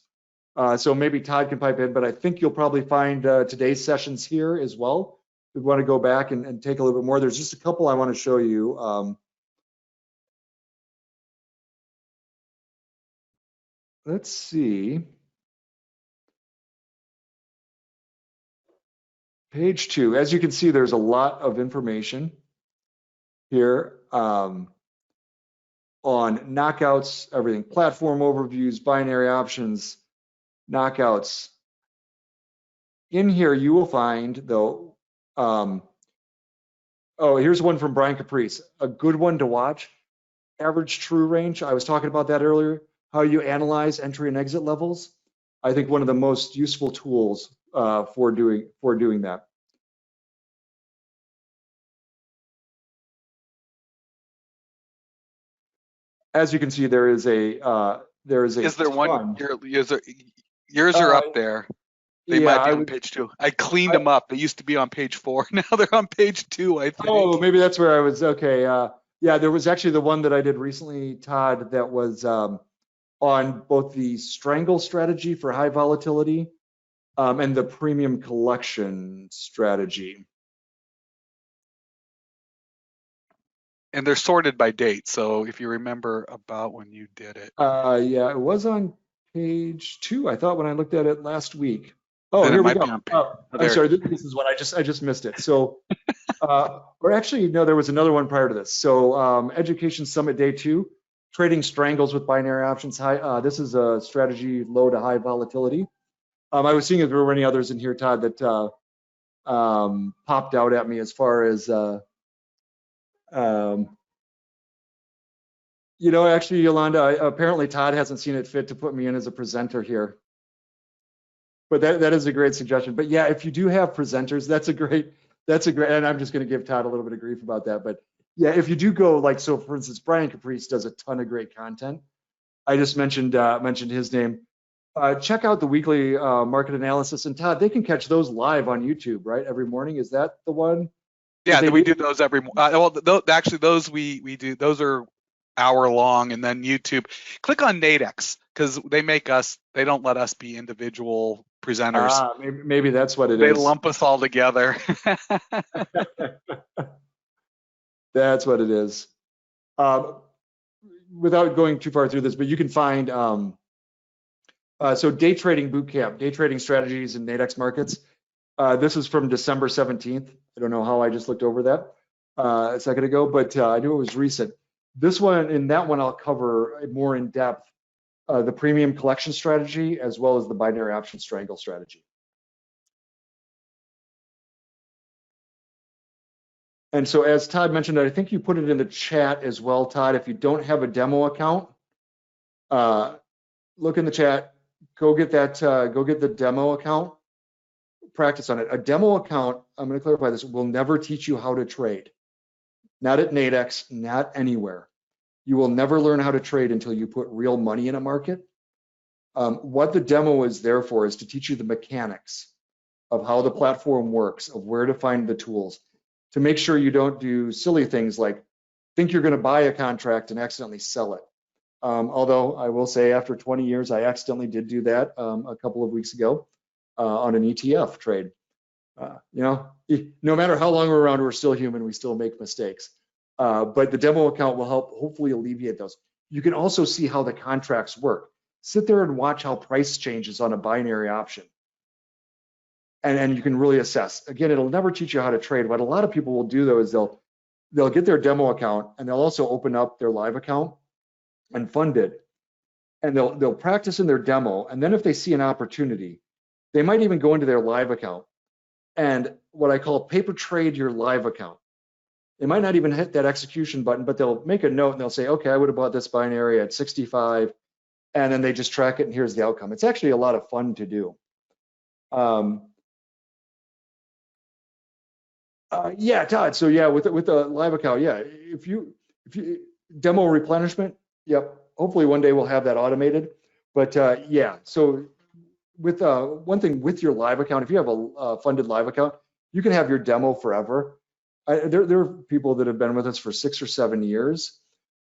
So maybe Todd can pipe in, but I think you'll probably find today's sessions here as well. If we want to go back and take a little bit more, there's just a couple I want to show you. Let's see. Page 2. As you can see, there's a lot of information here on knockouts, everything, platform overviews, binary options, knockouts. In here, you will find, though, oh, here's one from Brian Caprice, a good one to watch. Average true range. I was talking about that earlier. How you analyze entry and exit levels. I think one of the most useful tools for doing that. As you can see, there is a Is there one? Yours are up there. They might be on page 2. I cleaned them up. They used to be on page 4. Now they're on page 2, I think. Oh, maybe that's where I was. Okay. Yeah, there was actually the one that I did recently, Todd, that was on both the strangle strategy for high volatility and the premium collection strategy. And they're sorted by date. So if you remember about when you did it. Yeah, it was on page 2. I thought when I looked at it last week. Oh, then here we go. I'm sorry, this is what I just missed it. So, or actually, no, there was another one prior to this. So, Education Summit Day 2, trading strangles with binary options. This is a strategy low to high volatility. I was seeing if there were any others in here, Todd, that popped out at me as far as, you know, actually, Yolanda, apparently Todd hasn't seen it fit to put me in as a presenter here. But that is a great suggestion. But yeah, if you do have presenters, that's a great, and I'm just going to give Todd a little bit of grief about that. But yeah, if you do go like, so for instance, Brian Caprice does a ton of great content. I just mentioned his name. Check out the weekly market analysis, and Todd, they can catch those live on YouTube, right? Every morning. Is that the one? Yeah, we do those every well, actually those we do, those are hour long, and then YouTube. Click on Nadex because they don't let us be individual presenters. Maybe that's what it is. They lump us all together. That's what it is. Without going too far through this, but you can find so day trading bootcamp, day trading strategies in Nadex markets. This is from December 17th. I don't know how I just looked over that a second ago, but I knew it was recent. This one, in that one, I'll cover more in depth the premium collection strategy as well as the binary option strangle strategy. And so, as Todd mentioned, I think you put it in the chat as well, Todd. If you don't have a demo account, look in the chat. Go get that. Go get the demo account. Practice on it. A demo account, I'm going to clarify this, will never teach you how to trade. Not at Nadex, not anywhere. You will never learn how to trade until you put real money in a market. What the demo is there for is to teach you the mechanics of how the platform works, of where to find the tools, to make sure you don't do silly things like think you're going to buy a contract and accidentally sell it. Although I will say after 20 years, I accidentally did do that a couple of weeks ago on an ETF trade. No matter how long we're around, we're still human. We still make mistakes. But the demo account will help hopefully alleviate those. You can also see how the contracts work. Sit there and watch how price changes on a binary option. And you can really assess. Again, it'll never teach you how to trade. What a lot of people will do though is they'll get their demo account and they'll also open up their live account and fund it. And they'll practice in their demo. And then if they see an opportunity, they might even go into their live account and what I call paper trade your live account. They might not even hit that execution button, but they'll make a note and they'll say, okay, I would have bought this binary at 65. And then they just track it and here's the outcome. It's actually a lot of fun to do. Yeah, Todd. So yeah, with the live account, yeah. If you demo replenishment, yep. Hopefully one day we'll have that automated. But yeah, so with one thing with your live account, if you have a funded live account, you can have your demo forever. There are people that have been with us for 6 or 7 years.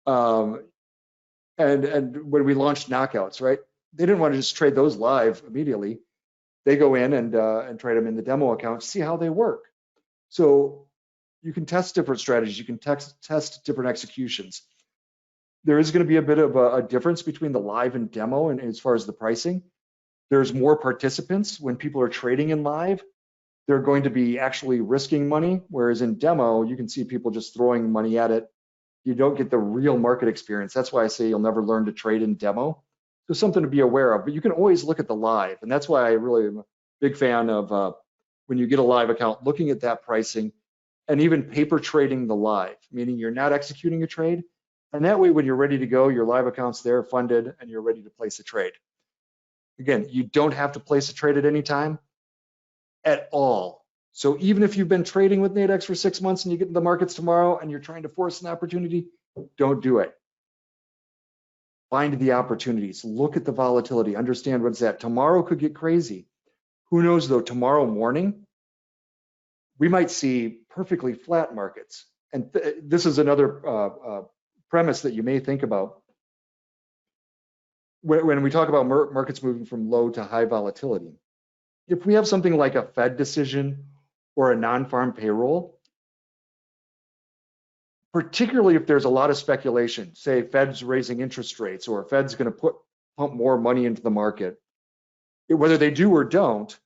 And when we launched knockouts, right? They didn't want to just trade those live immediately. They go in and trade them in the demo account, see how they work. So you can test different strategies. You can test different executions. There is going to be a bit of a difference between the live and demo, and as far as the pricing, there's more participants. When people are trading in live, they're going to be actually risking money, whereas in demo, you can see people just throwing money at it. You don't get the real market experience. That's why I say you'll never learn to trade in demo. So something to be aware of, but you can always look at the live, and that's why I really am a big fan of when you get a live account, looking at that pricing and even paper trading the live, meaning you're not executing a trade. And that way, when you're ready to go, your live account's there funded and you're ready to place a trade. Again, you don't have to place a trade at any time at all. So even if you've been trading with Nadex for 6 months and you get in the markets tomorrow and you're trying to force an opportunity, don't do it. Find the opportunities, look at the volatility, understand what's that. Tomorrow could get crazy. Who knows though, tomorrow morning, we might see perfectly flat markets. And this is another premise that you may think about. When we talk about markets moving from low to high volatility, if we have something like a Fed decision or a non-farm payroll, particularly if there's a lot of speculation, say Fed's raising interest rates or Fed's going to pump more money into the market, whether they do or don't,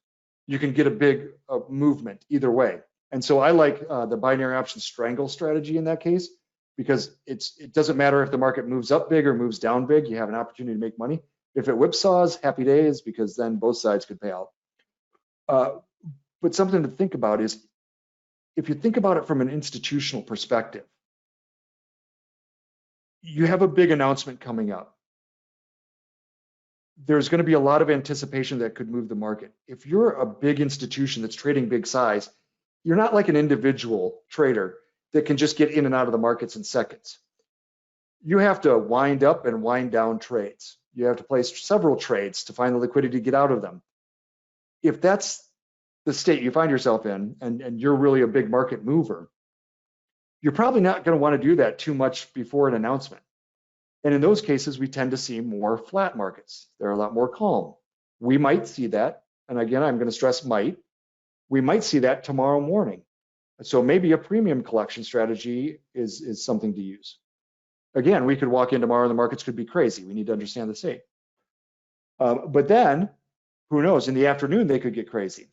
you can get a big movement either way. And so I like the binary option strangle strategy in that case, because it doesn't matter if the market moves up big or moves down big, you have an opportunity to make money. If it whipsaws, happy days, because then both sides could pay out. But something to think about is, if you think about it from an institutional perspective, you have a big announcement coming up. There's going to be a lot of anticipation that could move the market. If you're a big institution that's trading big size, you're not like an individual trader that can just get in and out of the markets in seconds. You have to wind up and wind down trades. You have to place several trades to find the liquidity to get out of them. If that's the state you find yourself in, and you're really a big market mover, you're probably not going to want to do that too much before an announcement. And in those cases, we tend to see more flat markets. They're a lot more calm. We might see that, and again, I'm going to stress might, we might see that tomorrow morning. So maybe a premium collection strategy is something to use. Again, we could walk in tomorrow and the markets could be crazy. We need to understand the state. But then, who knows, in the afternoon, they could get crazy.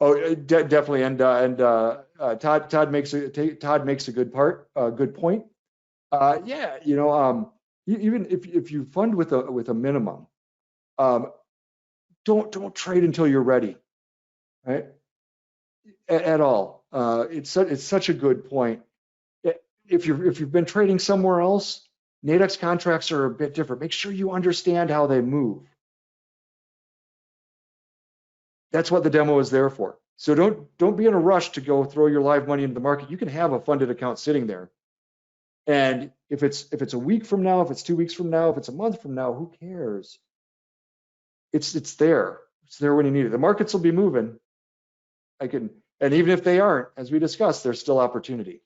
Oh, definitely, and Todd makes a good point. Yeah, even if you fund with a minimum, don't trade until you're ready, right? At all. It's such a good point. If you've been trading somewhere else, Nadex contracts are a bit different. Make sure you understand how they move. That's what the demo is there for. So don't be in a rush to go throw your live money into the market. You can have a funded account sitting there. And if it's a week from now, if it's 2 weeks from now, if it's a month from now, who cares? It's there. It's there when you need it. The markets will be moving. And even if they aren't, as we discussed, there's still opportunity.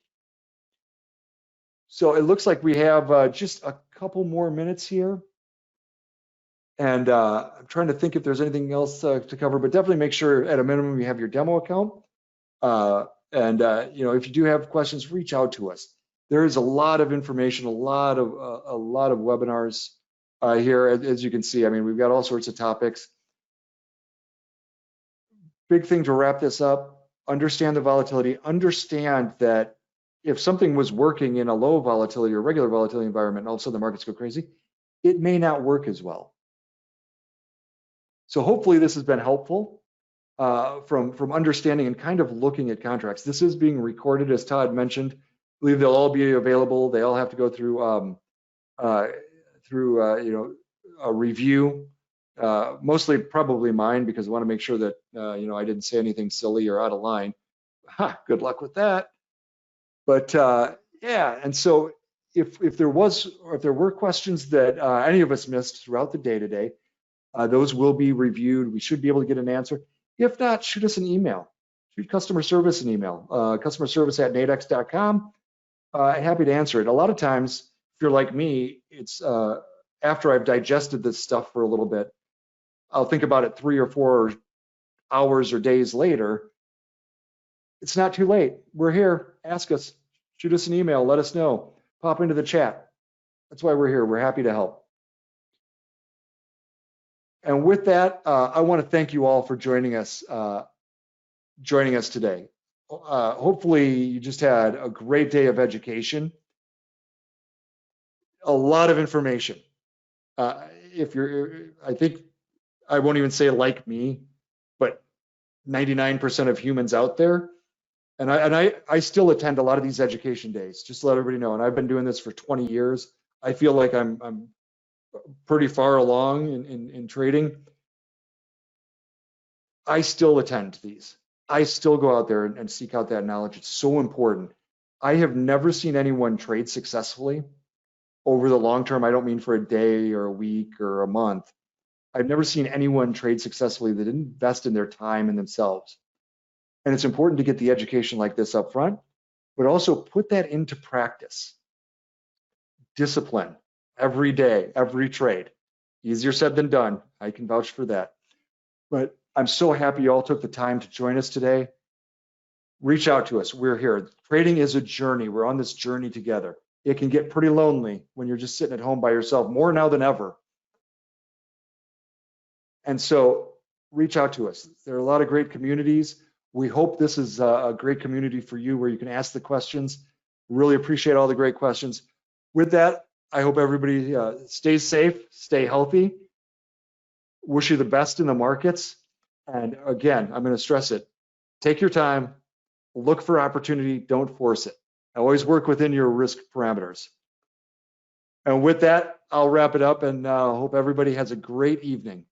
So it looks like we have just a couple more minutes here. And I'm trying to think if there's anything else to cover, but definitely make sure at a minimum you have your demo account. If you do have questions, reach out to us. There is a lot of information, a lot of webinars here, as you can see. I mean, we've got all sorts of topics. Big thing to wrap this up, understand the volatility, understand that if something was working in a low volatility or regular volatility environment, and all of a sudden the markets go crazy, it may not work as well. So hopefully this has been helpful from understanding and kind of looking at contracts. This is being recorded, as Todd mentioned. I believe they'll all be available. They all have to go through a review. Mostly probably mine, because I want to make sure that I didn't say anything silly or out of line. Good luck with that. But yeah, and so if there were questions that any of us missed throughout the day today, those will be reviewed. We should be able to get an answer. If not, shoot us an email. Shoot customer service an email. customerservice@nadex.com. Happy to answer it. A lot of times, if you're like me, it's after I've digested this stuff for a little bit, I'll think about it 3 or 4 hours or days later. It's not too late. We're here. Ask us. Shoot us an email. Let us know. Pop into the chat. That's why we're here. We're happy to help. And with that, I want to thank you all for joining us today. Hopefully, you just had a great day of education. A lot of information. I think I won't even say like me, but 99% of humans out there. And I still attend a lot of these education days, just to let everybody know. And I've been doing this for 20 years. I feel like I'm pretty far along in trading. I still attend these. I still go out there and seek out that knowledge. It's so important. I have never seen anyone trade successfully over the long term. I don't mean for a day or a week or a month. I've never seen anyone trade successfully that didn't invest in their time and themselves. And it's important to get the education like this up front, but also put that into practice. Discipline every day, every trade. Easier said than done. I can vouch for that. But I'm so happy you all took the time to join us today. Reach out to us. We're here. Trading is a journey. We're on this journey together. It can get pretty lonely when you're just sitting at home by yourself, more now than ever. And so reach out to us. There are a lot of great communities. We hope this is a great community for you where you can ask the questions. Really appreciate all the great questions. With that, I hope everybody stays safe, stay healthy. Wish you the best in the markets. And again, I'm going to stress it. Take your time, look for opportunity, don't force it. Always work within your risk parameters. And with that, I'll wrap it up and hope everybody has a great evening.